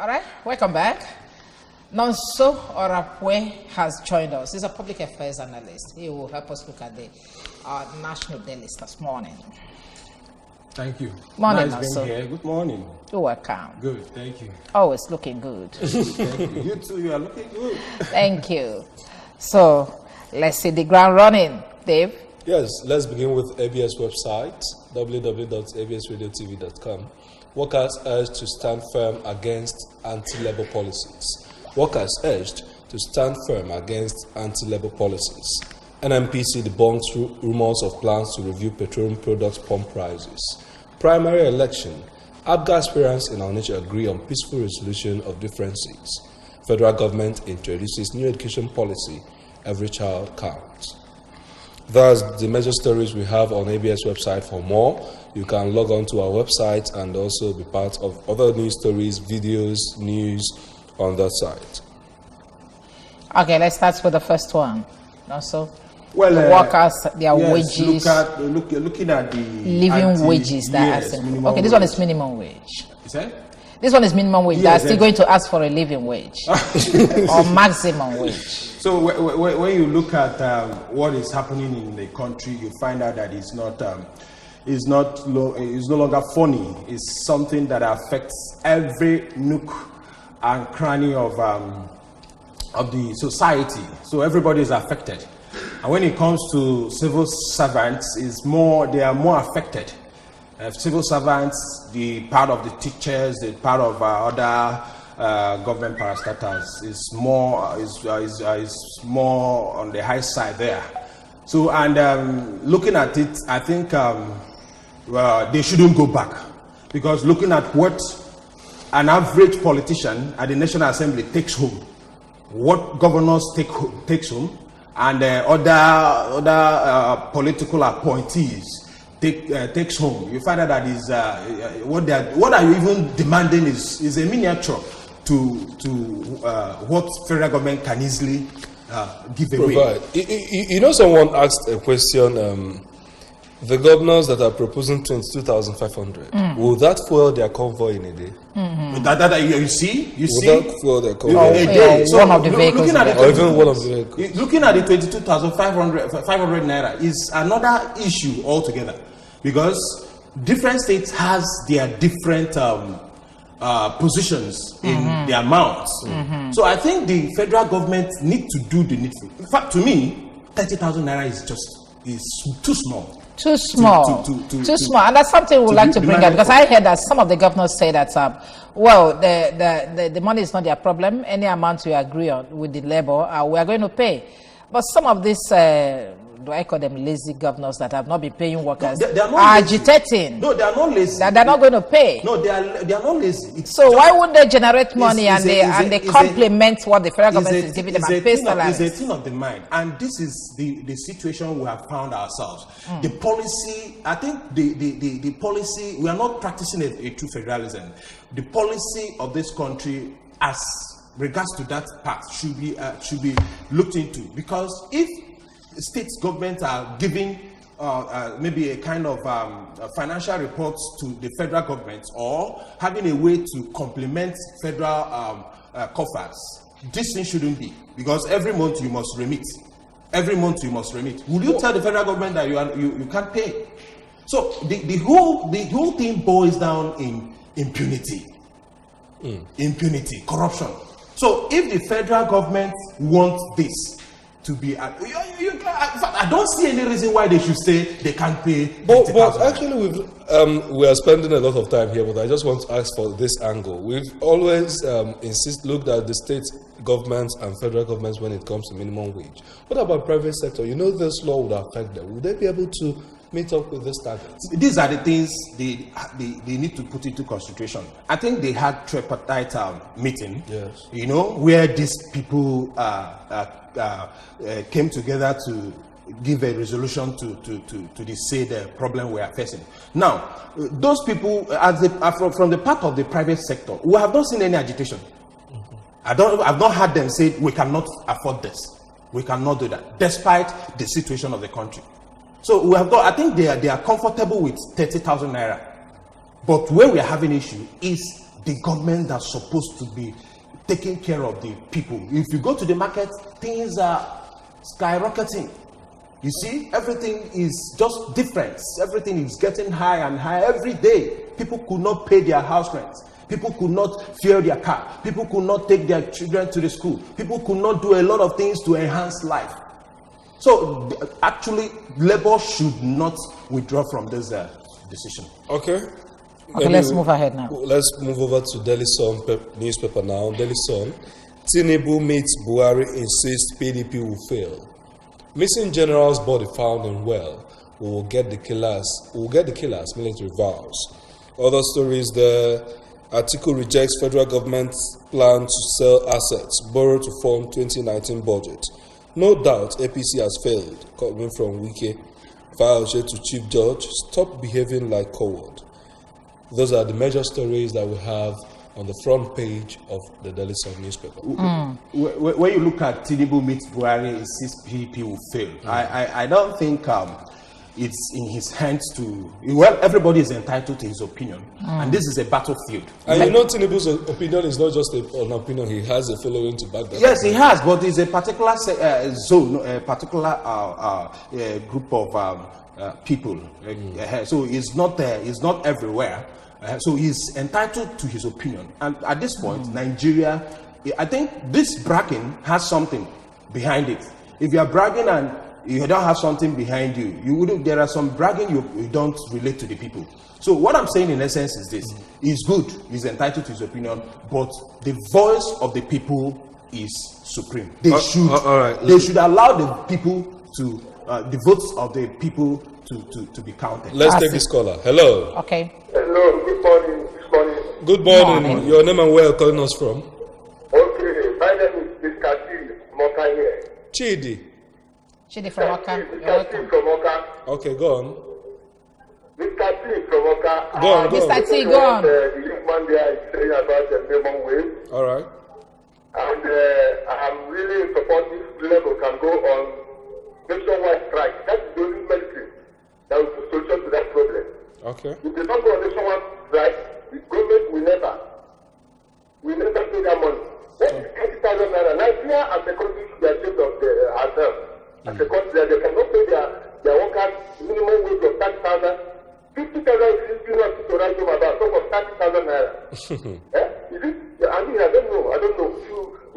All right, welcome back. Nonso Orapwe has joined us. He's a public affairs analyst. He will help us look at the national day list this morning. Thank you. Morning, nice being here. Good morning. You're welcome. Good, thank you. Always looking good. Thank you. You too, you are looking good. Thank you. So, let's see the ground running. Dave? Yes, let's begin with ABS website, www.absradiotv.com. Workers urged to stand firm against anti-labor policies. Workers urged to stand firm against anti-labor policies. NMPC debunks rumors of plans to review petroleum products pump prices. Primary election. ABGA aspirants in our nature agree on peaceful resolution of differences. Federal government introduces new education policy. Every child counts. That's the major stories we have on ABS website. For more, you can log on to our website and also be part of other news stories, videos, news on that site. Okay, let's start with the first one. Also, well, the workers, their yes, wages. Looking at the living wages that yes, are okay, this one is minimum wage. Is that? This one is minimum wage. Yes, They're still going to ask for a living wage or maximum wage. So when you look at what is happening in the country, you find out that it's no longer funny. It's something that affects every nook and cranny of the society. So everybody is affected. And when it comes to civil servants, they are more affected. Civil servants, the part of the teachers, the part of other government parastatals is more on the high side there. So, and looking at it, I think they shouldn't go back, because looking at what an average politician at the National Assembly takes home, what governors takes home, and other political appointees takes home, you find out that is what are you even demanding is a miniature to what federal government can easily give away. Provide. You know, someone asked a question. The governors that are proposing 22,500, will that fuel their convoy in a day? You see, Will that fuel their convoy? So one of the vehicles, or even one of the vehicles. Looking at the 22,500 naira is another issue altogether, because different states has their different positions in the amounts. So I think the federal government need to do the needful. In fact, to me, 30,000 naira is too small. Too small. Too small. And that's something we would like to bring up, because I heard that some of the governors say that, well, the money is not their problem. Any amount we agree on with the labor, we are going to pay. But some of these, do I call them lazy governors that have not been paying workers, they are are agitating. No, they are not lazy. That they're not going to pay. No, they are not lazy. So why would they generate money and they complement what the federal government is giving them and pay salaries? It's a thing of the mind, and this is the situation we have found ourselves. The policy, I think the policy, we are not practicing a true federalism. The policy of this country, as regards to that part, should be looked into, because if state governments are giving maybe a kind of financial reports to the federal government, or having a way to complement federal coffers, this thing shouldn't be, because every month you must remit. Every month you must remit. Will you tell the federal government that you can't pay? So the whole thing boils down in impunity, impunity, corruption. So if the federal government wants this to be, I don't see any reason why they should say they can't pay. But actually, we are spending a lot of time here, but I just want to ask for this angle. We've always looked at the state governments and federal governments when it comes to minimum wage. What about private sector? You know, this law would affect them. Would they be able to meet up with this target? These are the things they need to put into consideration. I think they had tripartite meeting, yes, you know, where these people came together to give a resolution to the problem we are facing. Now, those people, from the part of the private sector, we have not seen any agitation. I've not heard them say we cannot afford this, we cannot do that, despite the situation of the country. So we have got, I think they are comfortable with 30,000 naira. But where we are having issue is the government that's supposed to be taking care of the people. If you go to the market, things are skyrocketing. You see, everything is just different. Everything is getting higher and higher every day. People could not pay their house rent. People could not fuel their car. People could not take their children to the school. People could not do a lot of things to enhance life. So, actually, Labour should not withdraw from this decision. Okay. Okay, let's move ahead now. Let's move over to Daily Sun newspaper now. Daily Sun. Tinubu meets Buhari, insists PDP will fail. Missing general's body found in well. We will get the killers. Military vows. Other stories: the Atiku rejects federal government's plan to sell assets borrowed to fund 2019 budget. No doubt APC has failed. Coming from Wike. Fayose to Chief Judge. Stop behaving like coward. Those are the major stories that we have on the front page of the Daily Sun newspaper. When you look at Tinubu meets Buhari, it says PDP will fail. I don't think it's in his hands to... Well, everybody is entitled to his opinion. And this is a battlefield. And you know Tinubu's opinion is not just an opinion. He has a following to back that. Yes, he has, but it's a particular zone, a particular group of people. So it's not everywhere. So he's entitled to his opinion. And at this point, Nigeria, I think this bragging has something behind it. If you are bragging and you don't have something behind you, there are some bragging you don't relate to the people. So what I'm saying in essence is this: he's good, he's entitled to his opinion, but the voice of the people is supreme. They should allow the people to the votes of the people to be counted. Let's take this caller. Hello. Okay. Hello, good morning. Good morning. Your name and where you're calling us from? Okay, my name is Mr. Moka here. Chidi from Oka. You're welcome. From Oka. Okay, go on. Mr. T from Oka. Go on. Mr. T, go on. The young man there is saying about the minimum wage. All right. And I'm really in support this level can go on nationwide strike. That's the only medicine that will put solution to that problem. Okay. If they don't go on nationwide strike, the government will never pay that money. That is 20,000 naira. Nigeria and the country should be ashamed of ourselves. As a country, they cannot pay their workers minimum wage of 30,000. 50,000 is being wanted to write them about talk of 30,000 naira. Is it? I mean, I don't know.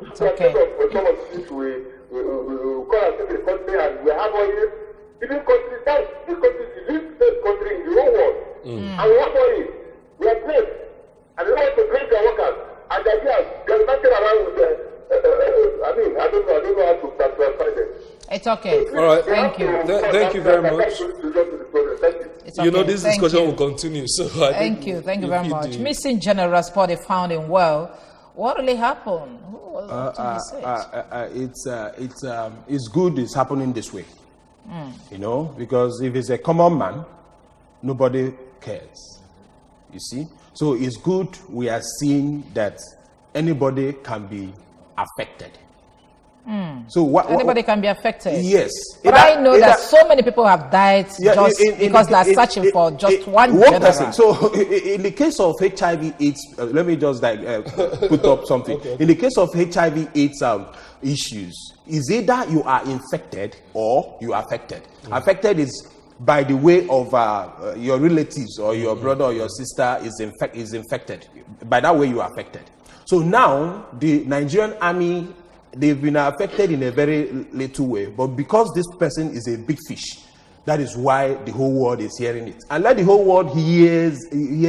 We should be ashamed of some of these we call ourselves a country and we have oil. Even country, this country is the least country in the whole world. And we have oil. We are blessed. And they want to bless their workers. And they're nothing around with them. I don't know how to satisfy them. It's okay. All right. Thank you. Thank you very much. It's okay. You know, this discussion will continue. So Thank you very much. Missing general's body found in well. What really happened? Who was it's good it's happening this way. You know, because if it's a common man, nobody cares. You see? So it's good we are seeing that anybody can be affected. So anybody can be affected. Yes. But I know that so many people have died because they're searching for just one person. So in the case of HIV/AIDS, let me just put up something. Okay. In the case of HIV/AIDS issues, is either you are infected or you are affected. Affected is by the way of your relatives or your brother or your sister is infected. By that way you are affected. So now the Nigerian army, they've been affected in a very little way, but because this person is a big fish, that is why the whole world is hearing it. And let the whole world hear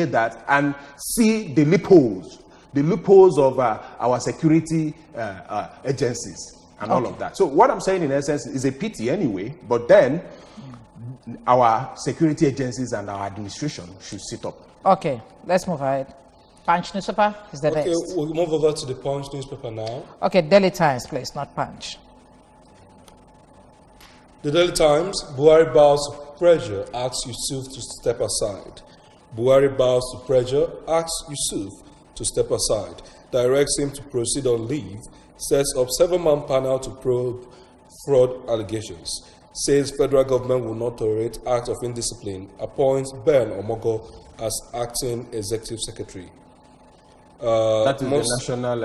that and see the loopholes of our security agencies and all of that. So what I'm saying in essence is a pity anyway, but then our security agencies and our administration should sit up. Okay, let's move ahead. Punch newspaper is the best. Okay, we'll move over to the Punch newspaper now. Okay, Daily Times, please, not Punch. The Daily Times, Buhari bows to pressure, asks Yusuf to step aside. Buhari bows to pressure, asks Yusuf to step aside, directs him to proceed on leave, sets up 7-man panel to probe fraud allegations, says federal government will not tolerate acts of indiscipline, appoints Ben Omogo as acting executive secretary. That is the national.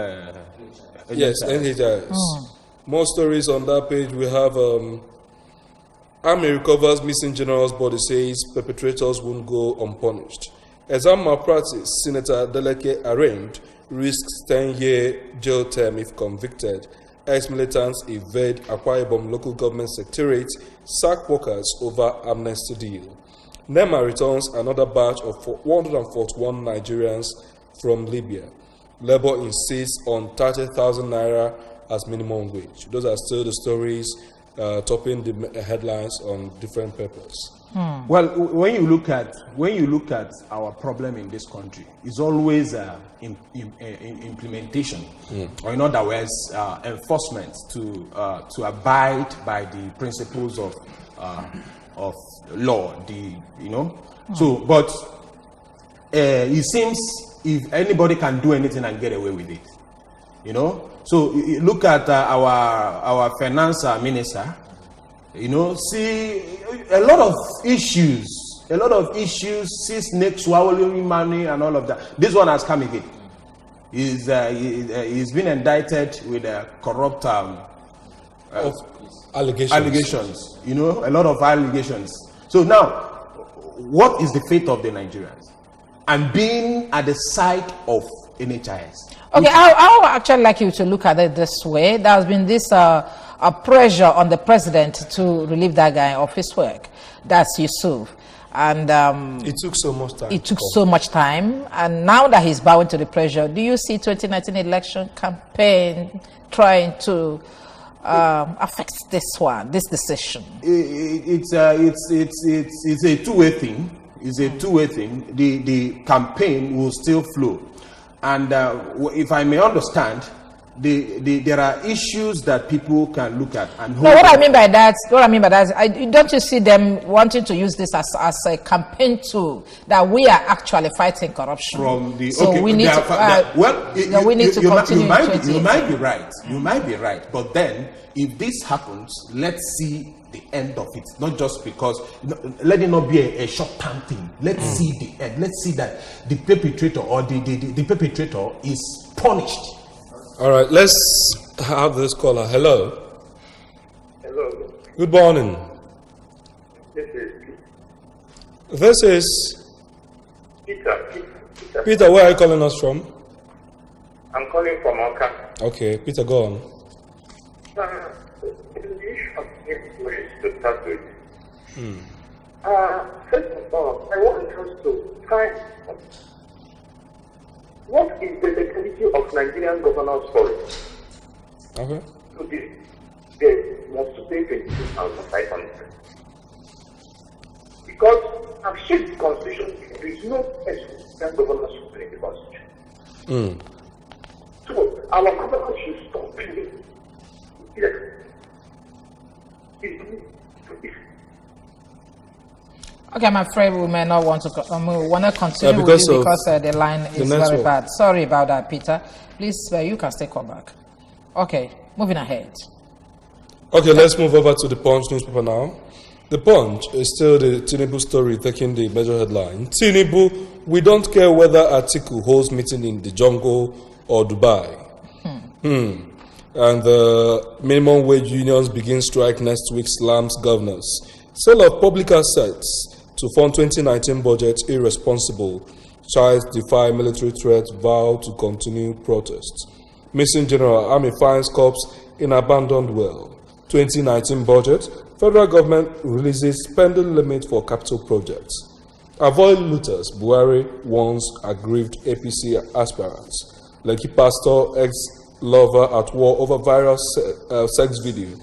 Yes, NHIS. More stories on that page. We have Army recovers missing general's body, says perpetrators won't go unpunished. Exam malpractice, Senator Adeleke arraigned, risks 10-year jail term if convicted. Ex-militants evade Akwa Ibom local government secretariat, sack workers over amnesty deal. NEMA returns another batch of 141 Nigerians from Libya. Labour insists on 30,000 naira as minimum wage. Those are still the stories topping the headlines on different papers. Well, when you look at our problem in this country, it's always implementation, or in other words, enforcement to abide by the principles of law. So, but it seems if anybody can do anything and get away with it, So you look at our finance minister. See a lot of issues, see snakes swallowing money and all of that. This one has come again. He's been indicted with corrupt allegations. A lot of allegations. So now, what is the fate of the Nigerians? And being at the side of NHIS. Okay, I would actually like you to look at it this way. There has been this a pressure on the president to relieve that guy of his work. That's Yusuf. And it took so much time. It took so much time. And now that he's bowing to the pressure, do you see 2019 election campaign trying to affect this decision? It's a two-way thing. It's a two-way thing. The campaign will still flow. And if I may understand, there are issues that people can look at and hold. No, what I mean by that, don't you see them wanting to use this as a campaign tool that we are actually fighting corruption? We need to continue. You might be right. You might be right. But then, if this happens, let's see the end of it. Not just because, let it not be a short-term thing. Let's see the end. Let's see that the perpetrator or the perpetrator is punished. All right, let's have this caller. Hello. Hello. Good morning. This is Peter, where are you calling us from? I'm calling from Oka. Okay, Peter, go on. The issue of ways to start with. First of all, I want us to find what is the legality of Nigerian governance policy? Okay. So they must pay 22,500. Because I've checked the constitution, there is no Nigerian governance in the constitution. So our government should stop paying. Okay, I'm afraid we may not want to. We want to continue with you because the line is very bad. Sorry about that, Peter. Please, you can stay call back. Okay, moving ahead. Okay, let's move over to the Punch newspaper now. The Punch is still the Tinubu story taking the major headline. Tinubu, we don't care whether Atiku holds meeting in the jungle or Dubai. And the minimum wage unions begin strike next week, slams governors. Sale of public assets to fund 2019 budget irresponsible. Child defy military threat, vow to continue protests. Missing General Army finds corpse in abandoned well. 2019 budget, federal government releases spending limit for capital projects. Avoid looters, Buhari warns aggrieved APC aspirants. Lekki pastor, ex-lover at war over viral sex video.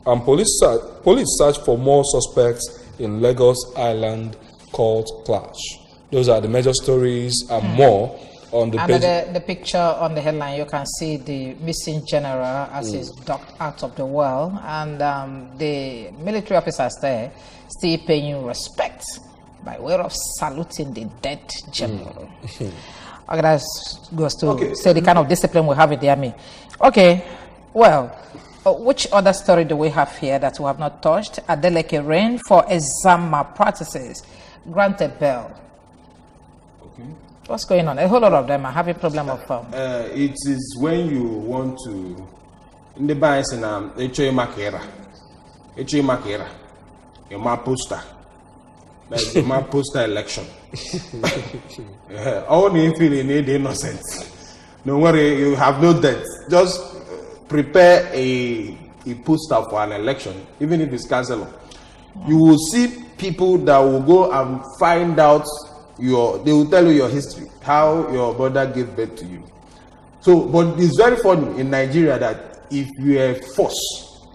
And police search for more suspects in Lagos Island court clash. Those are the major stories and more on the page. The picture on the headline, you can see the missing general as he's docked out of the well, and the military officers there still paying respect by way of saluting the dead general. Okay, that goes to say the kind of discipline we have in the army. Okay, well, which other story do we have here that we have not touched? Adeleke rain for exam malpractices, granted bail. What's going on? A whole lot of them are having problem of it is when you want to in the bias and HA Makera. Your map poster. That's the map poster election. Only feeling need innocence. No worry, you have no debt. Just prepare a poster for an election, even if it's cancelled. You will see people that will go and find out they will tell you your history, how your brother gave birth to you. So, but it's very funny in Nigeria that if you are forced,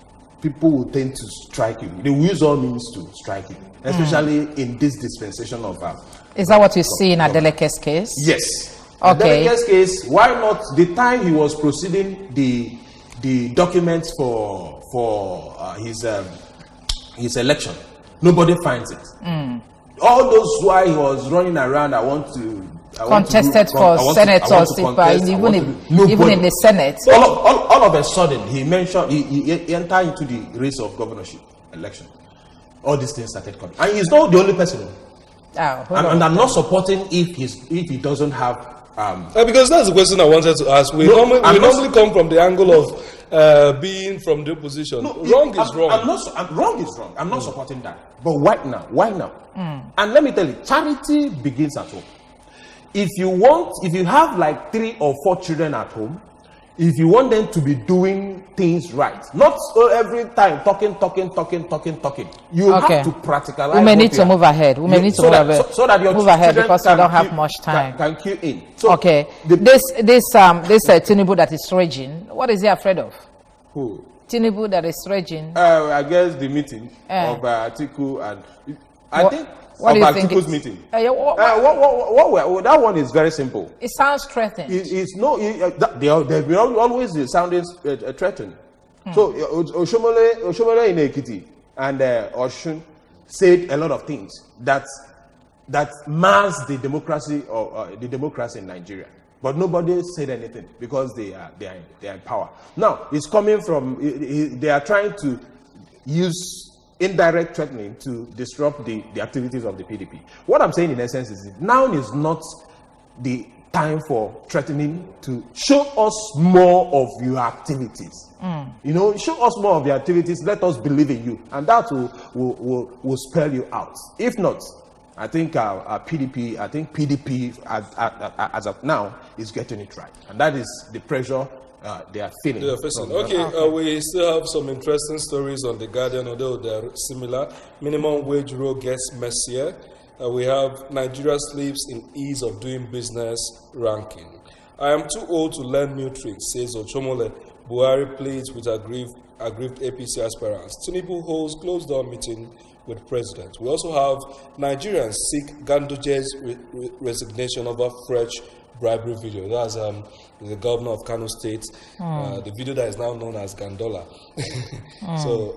people will tend to strike you. They will use all means to strike you, especially in this dispensation of. Is that what you see in Adeleke's case? Yes. Okay. Adeleke's case. Why not? The time he was proceeding the documents for his election, nobody finds it. All those while he was running around, contested for Senate or even in the Senate. All of a sudden, he mentioned he entered into the race of governorship election. All these things started coming, and he's not the only person. And I'm not supporting if he doesn't have. Because that's the question I wanted to ask. We normally come from the angle of being from the opposition. No, wrong is wrong. Wrong is wrong. I'm not supporting that. But why now? And let me tell you, charity begins at home. If you have like 3 or 4 children at home, if you want them to be doing things right, not every time talking, you have to practicalize. We may need to move ahead. We may need to move ahead because we don't have much time. Can cue in. So okay. This Tinubu that is raging, what is he afraid of? Who? Tinubu that is raging. I guess the meeting of Atiku and I think. What do you think? Atiku's meeting. That one is very simple. It sounds threatening. They've been always sounding threatened. So Oshomole in Ekiti and Oshun said a lot of things that mars the democracy in Nigeria. But nobody said anything because they are in power. Now it's coming from they are trying to use indirect threatening to disrupt the activities of the PDP. What I'm saying in essence is now is not the time for threatening to show us more of your activities. Show us more of your activities. Let us believe in you, and that will spell you out. If not, I think our PDP as of now is getting it right, and that is the pressure they are feeling. Okay, we still have some interesting stories on The Guardian, although they're similar. Minimum wage rule gets messier. We have Nigeria slips in ease of doing business ranking. I am too old to learn new tricks, says Ochomole. Buhari pleads with aggrieved APC aspirants. Tinubu holds closed-door meeting with president. We also have Nigerians seek Gandoje's resignation over fresh bribery video. That's the governor of Kano State. The video that is now known as Gandola. So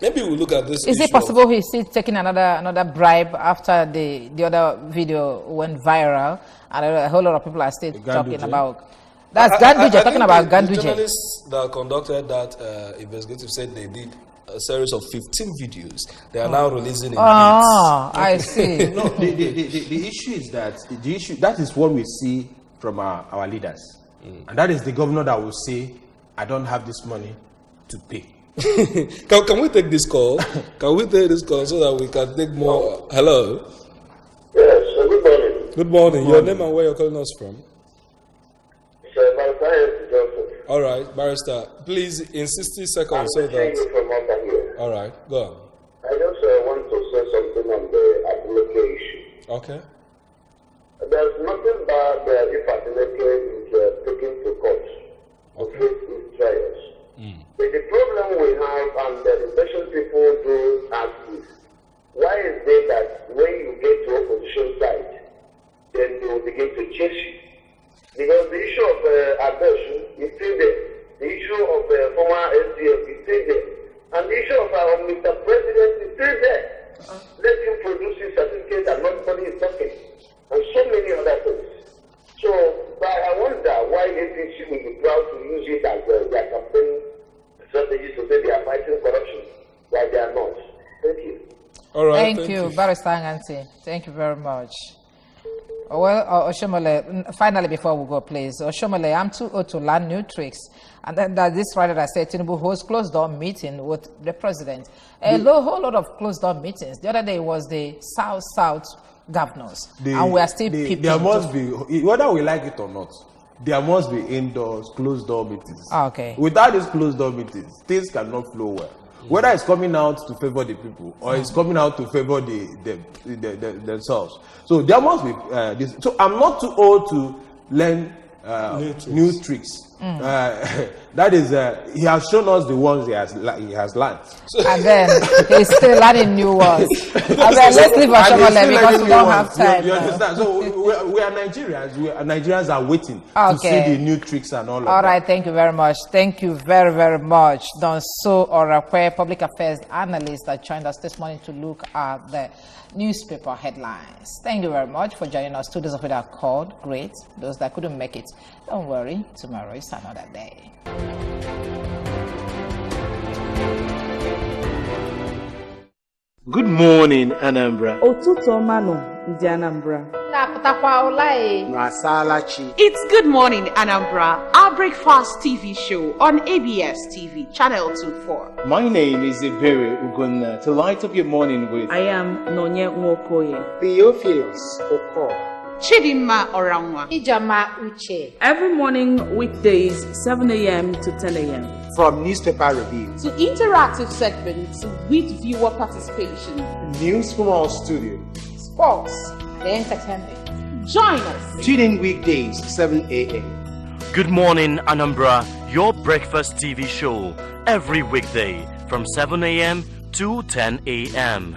maybe we'll look at this. Is it possible he's taking another bribe after the other video went viral, and a whole lot of people are still talking about? That's Ganduje, talking about Ganduje. The journalists that conducted that investigative said they did a series of 15 videos. They are now releasing in bits. I see. No, the issue is that is what we see from our leaders. And that is the governor that will say, I don't have this money to pay. Can we take this call? Can we take this call so that we can take more? Hello? Yes, good morning. Good morning. Your name and where you're calling us from? All right, Barrister. Please, in 60 seconds, say that. All right, go on. I just want to say something on the Adeleke issue. Okay. There's nothing bad if Adeleke is taken to court to face his trials. But the problem we have, and the question people do ask is, why is it that when you get to opposition side, then they will begin to chase you? Because the issue of abortion is still there. The issue of former SDF is still there. And the issue of Mr. President is still there. Let him produce his certificate and nobody is talking. And so many other things. So, but I wonder why APC will be proud to use it as their campaign strategy to say they are fighting corruption, while they are not. Thank you. All right. Thank you, Barrister Angansi. Thank you very much. Well, Oshomole, finally, before we go, please, Oshomole, I'm too old to learn new tricks. And then this Friday, I said, Tinubu hosts closed-door meeting with the president. A whole lot of closed-door meetings. The other day was the South governors, and we are still peeping. There must be, whether we like it or not, there must be indoors, closed-door meetings. Okay. Without these closed-door meetings, things cannot flow well. Whether it's coming out to favor the people or it's coming out to favor themselves. So there must be this. So I'm not too old to learn new tricks. That is, he has shown us the ones he has learned. And then he's still learning new ones. And then let's leave Oshomole because we don't have time. You understand? So we are Nigerians. Nigerians are waiting to see the new tricks and all of that. All right, thank you very much. Thank you very, very much. Donso Orakwe, public affairs analyst, that joined us this morning to look at the newspaper headlines. Thank you very much for joining us. 2 days of it are called great. Those that couldn't make it, don't worry. Tomorrow is another day. Good morning, Anambra. Otuto mano, ndi Anambra. It's Good Morning, Anambra, our breakfast TV show on ABS TV, Channel 24. My name is Iberi Ugunna. To light up your morning with, I am Nonye Nwokoye. Theophilus Oko. Chidinma Oranwa. Ijama Uche. Every morning, weekdays, 7 a.m. to 10 a.m. From newspaper review To interactive segments with viewer participation. News from our studio. Sports. The entertainment. Join us. Tune in weekdays, 7 a.m. Good Morning, Anambra, your breakfast TV show every weekday from 7 a.m. to 10 a.m.